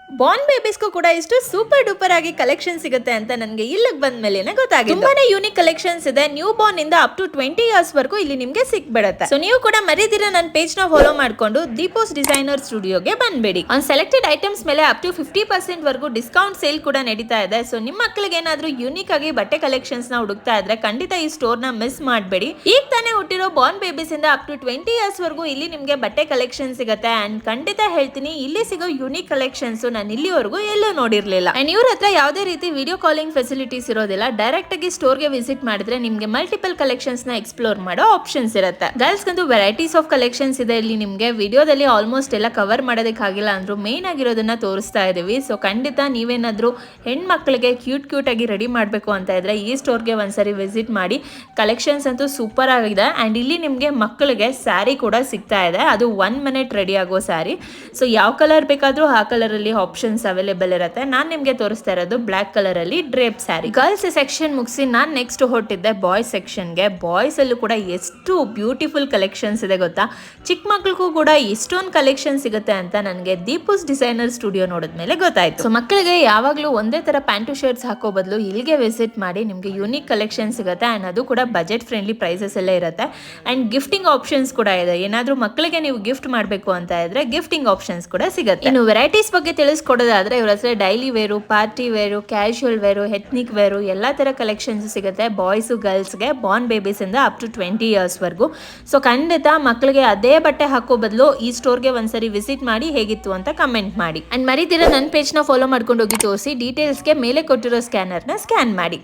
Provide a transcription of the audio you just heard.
Born ಬೇಬೀಸ್ಗೂ ಕೂಡ ಇಷ್ಟು super duper ಆಗಿ ಕಲೆಕ್ಷನ್ ಸಿಗುತ್ತೆ ಅಂತ ನನಗೆ ಇಲ್ಲಿಗೆ ಬಂದ ಮೇಲೆ ಗೊತ್ತಾಗಿದೆ. ತುಂಬಾನೇ ಯೂನಿಕ್ ಕಲೆಕ್ಷನ್ಸ್ ಇದೆ. ನ್ಯೂ ಬಾರ್ನ್ ಇಂದ ಅಪ್ ಟು 20 ಇಯರ್ಸ್ ವರೆಗೂ ಇಲ್ಲಿ ನಿಮಗೆ ಸಿಕ್ಬಿಡುತ್ತೆ. ಸೊ ನೀವು ಕೂಡ ಮರಿದಿರ ನನ್ನ ಪೇಜ್ ನ ಫಾಲೋ ಮಾಡ್ಕೊಂಡು ದೀಪೋಸ್ ಡಿಸೈನರ್ ಸ್ಟುಡಿಯೋಗೆ ಬಂದ್ಬೇಡಿ. ಆನ್ ಸೆಲೆಕ್ಟೆಡ್ ಐಟಮ್ಸ್ ಮೇಲೆ ಅಪ್ ಟು 50% ವರೆಗೂ ಡಿಸ್ಕೌಂಟ್ ಸೇಲ್ ಕೂಡ ನಡೀತಾ ಇದೆ. ಸೊ ನಿಮ್ಮ ಮಕ್ಕಳಿಗೆ ಏನಾದ್ರೂ ಯೂನಿಕ್ ಆಗಿ ಬಟ್ಟೆ ಕಲೆಕ್ಷನ್ಸ್ ನ ಹುಡುಕ್ತಾ ಇದ್ರೆ ಖಂಡಿತ ಈ ಸ್ಟೋರ್ ನ ಮಿಸ್ ಮಾಡಬೇಡಿ. ಈಗ ತಾನೇ ಹುಟ್ಟಿರೋ ಬಾರ್ನ್ ಬೇಬೀಸ್ ಇಂದ ಅಪ್ ಟು 20 ಇಯರ್ಸ್ ವರೆಗೂ ಇಲ್ಲಿ ನಿಮಗೆ ಬಟ್ಟೆ ಕಲೆಕ್ಷನ್ ಸಿಗುತ್ತೆ. ಅಂಡ್ ಖಂಡಿತ ಹೇಳ್ತೀನಿ, ಇಲ್ಲಿ ಸಿಗೋ ಯೂನಿಕ್ ಕಲೆಕ್ಷನ್ಸ್ ನಾನು ಇಲ್ಲಿವರೆಗೂ ಎಲ್ಲೂ ನೋಡಿರ್ಲಿಲ್ಲ. ಅಂಡ್ ಇವ್ರ ಹತ್ರ ಯಾವುದೇ ರೀತಿ ವಿಡಿಯೋ ಕಾಲಿಂಗ್ ಫೆಸಿಲಿಟೀಸ್ ಇರೋದಿಲ್ಲ. ಡೈರೆಕ್ಟ್ ಆಗಿ ಸ್ಟೋರ್ ಗೆ ವಿಸಿಟ್ ಮಾಡಿದ್ರೆ ನಿಮ್ಗೆ ಮಲ್ಟಿಪಲ್ ಕಲೆಕ್ಷನ್ಸ್ ನ ಎಕ್ಸ್ಪ್ಲೋರ್ ಮಾಡೋ ಆಪ್ಷನ್ಸ್ ಇರುತ್ತೆ. ಗರ್ಲ್ಸ್ ಗಂತೂ ವೆರೈಟೀಸ್ ಆಫ್ ಕಲೆಕ್ಷನ್ಸ್ ಇದೆ. ಇಲ್ಲಿ ನಿಮ್ಗೆ ವಿಡಿಯೋದಲ್ಲಿ ಆಲ್ಮೋಸ್ಟ್ ಎಲ್ಲ ಕವರ್ ಮಾಡೋದಕ್ಕಾಗಿಲ್ಲ ಅಂದ್ರೂ ಮೇನ್ ಆಗಿರೋದನ್ನ ತೋರಿಸ್ತಾ ಇದೀವಿ. ಸೊ ಖಂಡಿತ ನೀವೇನಾದ್ರೂ ಹೆಣ್ಮಕ್ಳಿಗೆ ಕ್ಯೂಟ್ ಆಗಿ ರೆಡಿ ಮಾಡಬೇಕು ಅಂತ ಇದ್ರೆ ಈ ಸ್ಟೋರ್ಗೆ ಒಂದ್ಸರಿ ವಿಸಿಟ್ ಮಾಡಿ. ಕಲೆಕ್ಷನ್ಸ್ ಅಂತೂ ಸೂಪರ್ ಆಗಿದೆ. ಅಂಡ್ ಇಲ್ಲಿ ನಿಮ್ಗೆ ಮಕ್ಕಳಿಗೆ ಸ್ಯಾರಿ ಕೂಡ ಸಿಗ್ತಾ ಇದೆ. ಅದು 1 ಮಿನಿಟ್ ರೆಡಿ ಆಗೋ ಸ್ಯಾರಿ. ಸೊ ಯಾವ ಕಲರ್ ಬೇಕಾದ್ರೂ ಆ ಕಲರ್ ಅಲ್ಲಿ ಆಪ್ಷನ್ಸ್ ಅವೈಲೇಬಲ್ ಇರುತ್ತೆ. ನಾನು ನಿಮ್ಗೆ ತೋರಿಸ್ತಾ ಇರೋದು ಬ್ಲಾಕ್ ಕಲರ್ ಅಲ್ಲಿ ಡ್ರೇಪ್ ಸ್ಯಾರಿ. ಗರ್ಲ್ಸ್ ಸೆಕ್ಷನ್ ಮುಗಿಸಿ ನಾನು ನೆಕ್ಸ್ಟ್ ಹೊಟ್ಟಿದ್ದೆ ಬಾಯ್ಸ್ ಸೆಕ್ಷನ್ಗೆ. ಬಾಯ್ಸ್ ಅಲ್ಲೂ ಕೂಡ ಎಷ್ಟು ಬ್ಯೂಟಿಫುಲ್ ಕಲೆಕ್ಷನ್ಸ್ ಇದೆ ಗೊತ್ತಾ. ಚಿಕ್ಕ ಮಕ್ಳಿಗೂ ಕೂಡ ಇಷ್ಟೊಂದು ಕಲೆಕ್ಷನ್ ಸಿಗುತ್ತೆ ಅಂತ ನನಗೆ ದೀಪೋಸ್ ಡಿಸೈನರ್ ಸ್ಟುಡಿಯೋ ನೋಡಿದ್ಮೇಲೆ ಗೊತ್ತಾಯ್ತು. ಸೊ ಮಕ್ಕಳಿಗೆ ಯಾವಾಗಲೂ ಒಂದೇ ತರ ಪ್ಯಾಂಟು ಶರ್ಟ್ಸ್ ಹಾಕೋ ಬದಲು ಇಲ್ಲಿಗೆ ವಿಸಿಟ್ ಮಾಡಿ. ನಿಮ್ಗೆ ಯೂನಿಕ್ ಕಲೆಕ್ಷನ್ ಸಿಗುತ್ತೆ. ಅಂಡ್ ಅದು ಕೂಡ ಬಜೆಟ್ ಫ್ರೆಂಡ್ಲಿ ಪ್ರೈಸಸ್ ಎಲ್ಲ ಇರುತ್ತೆ. ಅಂಡ್ ಗಿಫ್ಟಿಂಗ್ ಆಪ್ಷನ್ಸ್ ಕೂಡ ಇದೆ. ಏನಾದ್ರೂ ಮಕ್ಕಳಿಗೆ ನೀವು ಗಿಫ್ಟ್ ಮಾಡಬೇಕು ಅಂತ ಇದ್ರೆ ಗಿಫ್ಟಿಂಗ್ ಆಪ್ಷನ್ಸ್ ಕೂಡ ಸಿಗುತ್ತೆ. ಇನ್ನು ವೆರೈಟೀಸ್ ಬಗ್ಗೆ ತಿಳಿಸ್ಕೊಡೋದಾದ್ರೆ ಇವ್ರ ಹತ್ರ daily wear, party wear, casual wear, ethnic wear ಎಲ್ಲಾ ತರ ಕಲೆಕ್ಷನ್ಸ್ ಸಿಗುತ್ತೆ. ಬಾಯ್ಸ್ ಗರ್ಲ್ಸ್ಗೆ ಬಾರ್ನ್ ಬೇಬೀಸ್ ಇಂದ ಅಪ್ ಟು 20 ಇಯರ್ಸ್ ವರೆಗೂ. ಸೊ ಖಂಡಿತ ಮಕ್ಕಳಿಗೆ ಅದೇ ಬಟ್ಟೆ ಹಾಕೋ ಬದಲು ಈ ಸ್ಟೋರ್ಗೆ ಒಂದ್ಸರಿ ವಿಸಿಟ್ ಮಾಡಿ ಹೇಗಿತ್ತು ಅಂತ ಕಮೆಂಟ್ ಮಾಡಿ. ಅಂಡ್ ಮರಿದಿರ ನನ್ನ ಪೇಜ್ ನ ಫಾಲೋ ಮಾಡ್ಕೊಂಡು ಹೋಗಿ ತೋರಿಸಿ. ಡೀಟೇಲ್ಸ್ಗೆ ಮೇಲೆ ಕೊಟ್ಟಿರೋ ಸ್ಕ್ಯಾನರ್ ನ ಸ್ಕ್ಯಾನ್ ಮಾಡಿ.